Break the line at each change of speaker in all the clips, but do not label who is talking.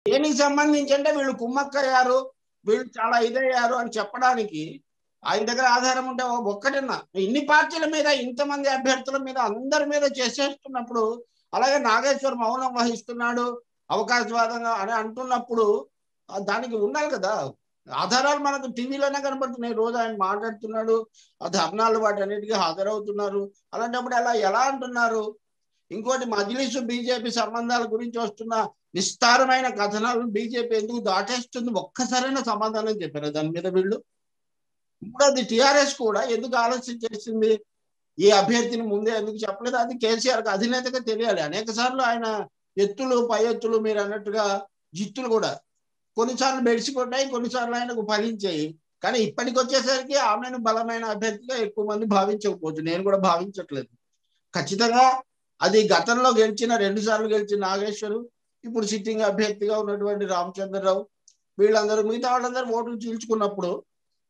దేనికి సంబంధించి అంటే వీళ్ళు కుమ్మక్కయ్యారు, వీళ్ళు చాలా ఇదయ్యారు అని చెప్పడానికి ఆయన దగ్గర ఆధారం ఉంటే ఒక్కటిన్నా ఇన్ని పార్టీల మీద ఇంతమంది అభ్యర్థుల మీద అందరి మీద చేసేస్తున్నప్పుడు, అలాగే నాగేశ్వర్ మౌనం వహిస్తున్నాడు అవకాశవాదంగా అని అంటున్నప్పుడు దానికి ఉండాలి కదా ఆధారాలు. మనకు టీవీలోనే కనబడుతున్నాయి, రోజు ఆయన మాట్లాడుతున్నాడు, ఆ ధర్నాలు వాటి అన్నిటికీ హాజరవుతున్నారు. అలాంటప్పుడు ఎలా అంటున్నారు? ఇంకోటి మజ్లిసు బీజేపీ సంబంధాల గురించి వస్తున్న విస్తారమైన కథనాలను బీజేపీ ఎందుకు దాటేస్తుంది? ఒక్కసారైనా సమాధానం చెప్పారు దాని మీద వీళ్ళు? ఇప్పుడు అది టిఆర్ఎస్ కూడా ఎందుకు ఆలోచన చేసింది? ఈ అభ్యర్థిని ముందే ఎందుకు చెప్పలేదు? అది కేసీఆర్కి అధినేతగా తెలియాలి. అనేక సార్లు ఆయన ఎత్తులు పై ఎత్తులు మీరు అన్నట్టుగా జిత్తులు కూడా కొన్నిసార్లు బెడిసికొట్టాయి, కొన్నిసార్లు ఆయనకు ఫలించాయి. కానీ ఇప్పటికి వచ్చేసరికి ఆమెను బలమైన అభ్యర్థిగా ఎక్కువ మంది భావించకపోవచ్చు, నేను కూడా భావించట్లేదు. ఖచ్చితంగా అది గతంలో గెలిచిన 2 సార్లు గెలిచిన నాగేశ్వరు, ఇప్పుడు సిట్టింగ్ అభ్యర్థిగా ఉన్నటువంటి రామచంద్రరావు, వీళ్ళందరూ మిగతా వాళ్ళందరూ ఓట్లు చీల్చుకున్నప్పుడు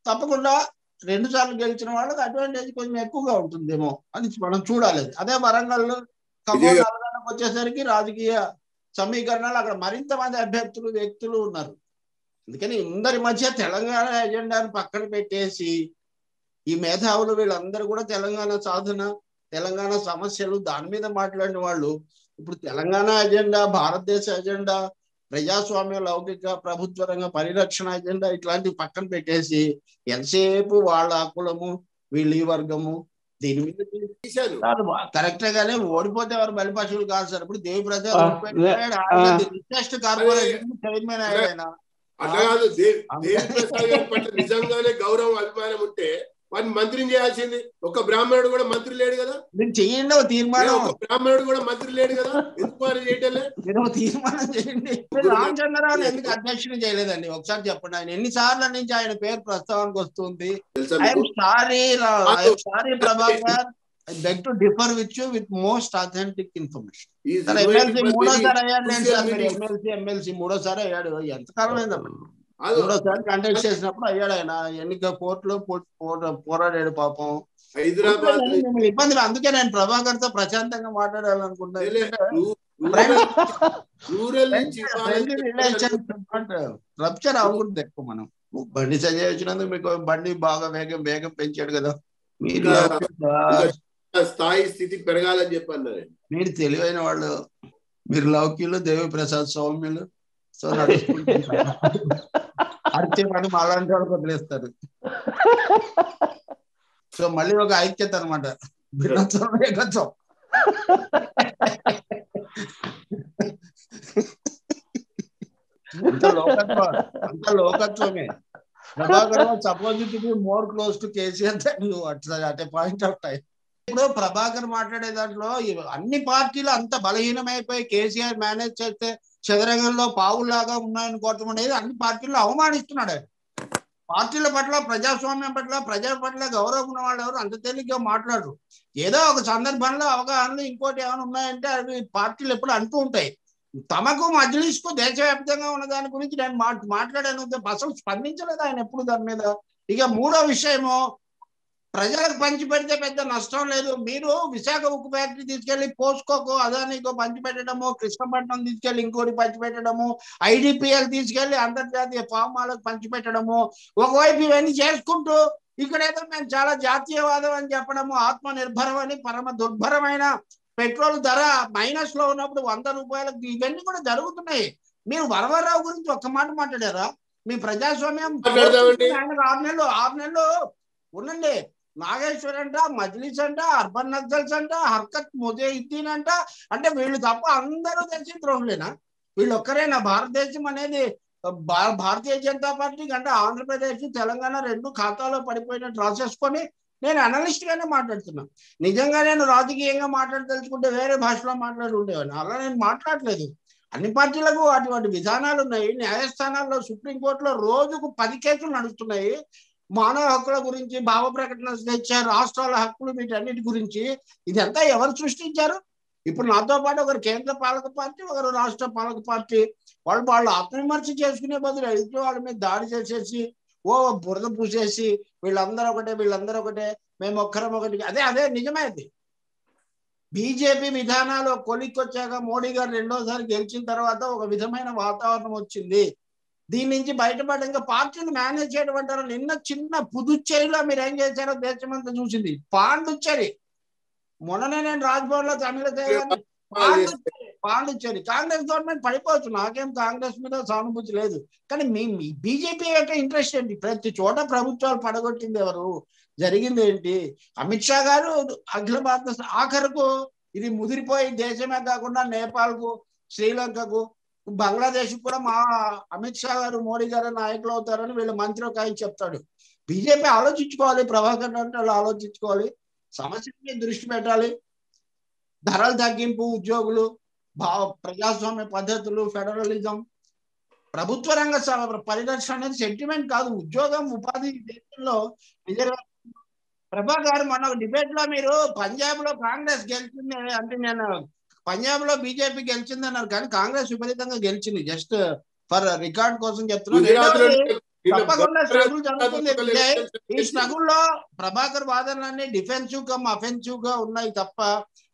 తప్పకుండా 2 సార్లు గెలిచిన వాళ్ళకి అడ్వాంటేజ్ కొంచెం ఎక్కువగా ఉంటుందేమో అని మనం చూడాలి. అదే వరంగల్లో ఖమ్మం నల్గొండకు వచ్చేసరికి రాజకీయ సమీకరణాలు అక్కడ మరింత మంది అభ్యర్థులు వ్యక్తులు ఉన్నారు. అందుకని అందరి మధ్య తెలంగాణ ఎజెండాను పక్కన పెట్టేసి ఈ మేధావులు వీళ్ళందరూ కూడా తెలంగాణ సాధన, తెలంగాణ సమస్యలు దాని మీద మాట్లాడిన వాళ్ళు ఇప్పుడు తెలంగాణ ఎజెండా, భారతదేశ ఎజెండా, ప్రజాస్వామ్య లౌకిక ప్రభుత్వ రంగ పరిరక్షణ ఎజెండా ఇట్లాంటివి పక్కన పెట్టేసి ఎంతసేపు వాళ్ళ కులము వీళ్ళు ఈ వర్గము దీని మీద కరెక్టే. గానే ఓడిపోతే ఎవరు బలిపశువులు కాదు సార్. ఇప్పుడు దేవి ప్రసాద్ కార్పొరేషన్ చైర్మన్ అయ్యాడు.
అట్లా కాదు, దేవి ప్రసాద్ గారి పట్ల నిజంగానే గౌరవం అభిమానం ఉంటే వాడిని మంత్రిని చేయాల్సింది. ఒక బ్రాహ్మణుడు కూడా మంత్రి లేడు కదా,
చెయ్యండి తీర్మానం.
ఒక బ్రాహ్మణుడు కూడా మంత్రి లేడు కదా, ఎందుకు వారు చేయటలే?
తీర్మానం చేయండి. రామచంద్రరావుని ఎందుకు అధ్యక్షుని చేయలేదండి? ఒకసారి చెప్పండి. ఆయన ఎన్నిసార్లు నుంచి ఆయన పేరు ప్రస్తావనకు వస్తుంది. Sorry Prabhakar, I beg to differ with you with most authentic information. MLC మూడోసారి అయ్యాడు సార్. మీరు ఎమ్మెల్సీ మూడోసారి అయ్యాడు. ఎంతకాలం అయిందమ్మా? మూడోసారి కంటెస్ట్ చేసినప్పుడు అయ్యాడు ఆయన. ఎన్నిక కోర్టులో పోరాడాడు పాపం.
హైదరాబాద్
ఇబ్బందులు. అందుకే నేను ప్రభాకర్ తో ప్రశాంతంగా మాట్లాడాలనుకుంటున్నాను. రప్చర్ అవ్వకూడదు ఎక్కువ. మనం బండి సంజయ్ వచ్చినందుకు మీకు బండి బాగా వేగం పెంచాడు కదా. మీరు
స్థాయి స్థితి పెరగాలని చెప్పాను.
మీరు తెలివైన వాళ్ళు, మీరు లౌక్యులు, దేవి ప్రసాద్ సౌమ్యులు. సో నడుచుకుంటారు. అరిచే పని అలాంటి వాళ్ళకి వదిలేస్తారు. సో మళ్ళీ ఒక ఐక్యత అనమాట. భిన్నత్వం ఏకత్వం. అంత లోకత్వమే. Prabhakar suppose to be more close to KCR than you at a point of time. ఇప్పుడు ప్రభాకర్ మాట్లాడే దాంట్లో అన్ని పార్టీలు అంత బలహీనమైపోయి కేసీఆర్ మేనేజ్ చేస్తే చదరంగంలో పావులాగా ఉన్నాయనుకోవటం అనేది అన్ని పార్టీల్లో అవమానిస్తున్నాడు ఆయన. పార్టీల పట్ల, ప్రజాస్వామ్యం పట్ల, ప్రజల పట్ల గౌరవం ఉన్న వాళ్ళు ఎవరు అంత తేలిగ్గా మాట్లాడరు. ఏదో ఒక సందర్భంలో అవగాహనలు ఇంకోటి ఏమైనా ఉన్నాయంటే అవి పార్టీలు ఎప్పుడు అంటూ ఉంటాయి. తమకు మజ్లిస్కు దేశవ్యాప్తంగా ఉన్న దాని గురించి నేను మాట్లాడాను. అసలు స్పందించలేదు ఆయన ఎప్పుడు దాని మీద. ఇక మూడో విషయము, ప్రజలకు పంచి పెడితే పెద్ద నష్టం లేదు. మీరు విశాఖ ఉక్కు ఫ్యాక్టరీ తీసుకెళ్లి పోస్కోకు అదానికో పంచి పెట్టడము, కృష్ణపట్నం తీసుకెళ్లి ఇంకోటి పంచి పెట్టడము, IDPL తీసుకెళ్లి అంతర్జాతీయ ఫార్మాలకు పంచి పెట్టడము, ఒకవైపు ఇవన్నీ చేసుకుంటూ ఇక్కడేదో మేము చాలా జాతీయవాదం అని చెప్పడము, ఆత్మ నిర్భరం అని పరమ దుర్భరమైన పెట్రోల్ ధర మైనస్ లో ఉన్నప్పుడు 100 రూపాయలకు ఇవన్నీ కూడా జరుగుతున్నాయి. మీరు వరవరరావు గురించి ఒక్క మాట మాట్లాడారా? మీ ప్రజాస్వామ్యం 6 నెలలు ఉండండి. నాగేశ్వర్ అంట, మజ్లిస్ అంట, అర్బన్ నక్సల్స్ అంట, హర్కత్ ముజాహిద్దీన్ అంట. అంటే వీళ్ళు తప్ప అందరూ తెలిసిన ద్రోహులేనా? వీళ్ళు ఒక్కరేనా? భారతదేశం అనేది భారతీయ జనతా పార్టీ అంటే ఆంధ్రప్రదేశ్, తెలంగాణ 2 ఖాతాలో పడిపోయినట్టు రాసేసుకొని నేను అనలిస్ట్ గానే మాట్లాడుతున్నా. నిజంగా నేను రాజకీయంగా మాట్లాడదలుచుకుంటే వేరే భాషలో మాట్లాడి ఉండేవాడిని. అలా నేను మాట్లాడలేదు. అన్ని పార్టీలకు అటువంటి విధానాలు ఉన్నాయి. న్యాయస్థానాల్లో, సుప్రీంకోర్టులో రోజుకు 10 కేసులు నడుస్తున్నాయి. మానవ హక్కుల గురించి, భావ ప్రకటన స్వేచ్ఛ, రాష్ట్రాల హక్కులు, వీటన్నిటి గురించి. ఇదంతా ఎవరు సృష్టించారు? ఇప్పుడు నాతో పాటు ఒకరు కేంద్ర పాలక పార్టీ, ఒకరు రాష్ట్ర పాలక పార్టీ. వాళ్ళు ఆత్మవిమర్శ చేసుకునే బదులు ఎదుటి వాళ్ళ మీద దాడి చేసేసి బురద పూసేసి వీళ్ళందరూ ఒకటే, మేము ఒక్కరం ఒకటి. అదే నిజమే. అది బీజేపీ విధానాలు కొలిక్కొచ్చాక మోడీ గారు రెండోసారి గెలిచిన తర్వాత ఒక విధమైన వాతావరణం వచ్చింది. దీని నుంచి బయటపడి ఇంకా పార్టీని మేనేజ్ చేయడం అంటారు. నిన్న చిన్న పుదుచ్చేరిలో మీరు ఏం చేశారో దేశమంతా చూసింది. పాండుచ్చేరి మొన్ననే నేను రాజ్భవన్ లో పాండుచ్చేరి కాంగ్రెస్ గవర్నమెంట్ పడిపోవచ్చు, నాకేం కాంగ్రెస్ మీద సానుభూతి లేదు. కానీ మీ బీజేపీ యొక్క ఇంట్రెస్ట్ ఏంటి? ప్రతి చోట ప్రభుత్వాలు పడగొట్టింది ఎవరు? జరిగింది ఏంటి? అమిత్ షా గారు అఖిల భారత ఆఖరుకు ఇది ముదిరిపోయి దేశమే కాకుండా నేపాల్కు, శ్రీలంకకు, బంగ్లాదేశ్ కూడా మా అమిత్ షా గారు మోడీ గారు నాయకులు అవుతారని వీళ్ళ మంత్రి ఒక ఆయన చెప్తాడు. బీజేపీ ఆలోచించుకోవాలి, ప్రభాకర్ అంటే వాళ్ళు ఆలోచించుకోవాలి, సమస్య మీద దృష్టి పెట్టాలి. ధరల తగ్గింపు, ఉద్యోగులు, ప్రజాస్వామ్య పద్ధతులు, ఫెడరలిజం, ప్రభుత్వ రంగ పరిరక్షణ అనేది సెంటిమెంట్ కాదు. ఉద్యోగం, ఉపాధి దేశంలో ప్రభాకర్ మన డిబేట్ లో మీరు పంజాబ్ లో కాంగ్రెస్ గెలిచింది అంటే నేను పంజాబ్ లో బీజేపీ గెలిచింది అన్నారు, కానీ కాంగ్రెస్ విపరీతంగా గెలిచింది. జస్ట్ ఫర్ రికార్డ్ కోసం చెప్తున్నాను. తప్పకుండా స్ట్రగుల్ జరుగుతుంది. ఈ స్ట్రగుల్ లో ప్రభాకర్ వాదనలన్నీ డిఫెన్సివ్ కమ్ అఫెన్సివ్ గా ఉన్నాయి తప్ప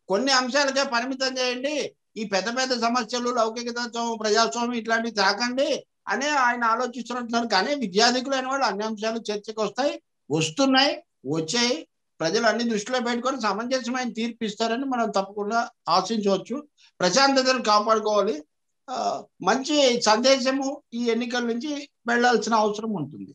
కొన్ని అంశాలకే పరిమితం చేయండి. ఈ పెద్ద పెద్ద సమస్యలు, లౌకికతత్వం, ప్రజాస్వామ్యం ఇట్లాంటివి తాకండి అనే ఆయన ఆలోచిస్తున్నారు. కానీ విద్యార్థికులైన వాళ్ళు అన్ని అంశాలు చర్చకు వస్తున్నాయి, వచ్చాయి. ప్రజలు అన్ని దృష్టిలో పెట్టుకొని సమంజసమైన తీర్పు ఇస్తారని మనం తప్పకుండా ఆశించవచ్చు. ప్రశాంతతను కాపాడుకోవాలి. మంచి సందేశము ఈ ఎన్నికల నుంచి వెళ్లాల్సిన అవసరం ఉంటుంది.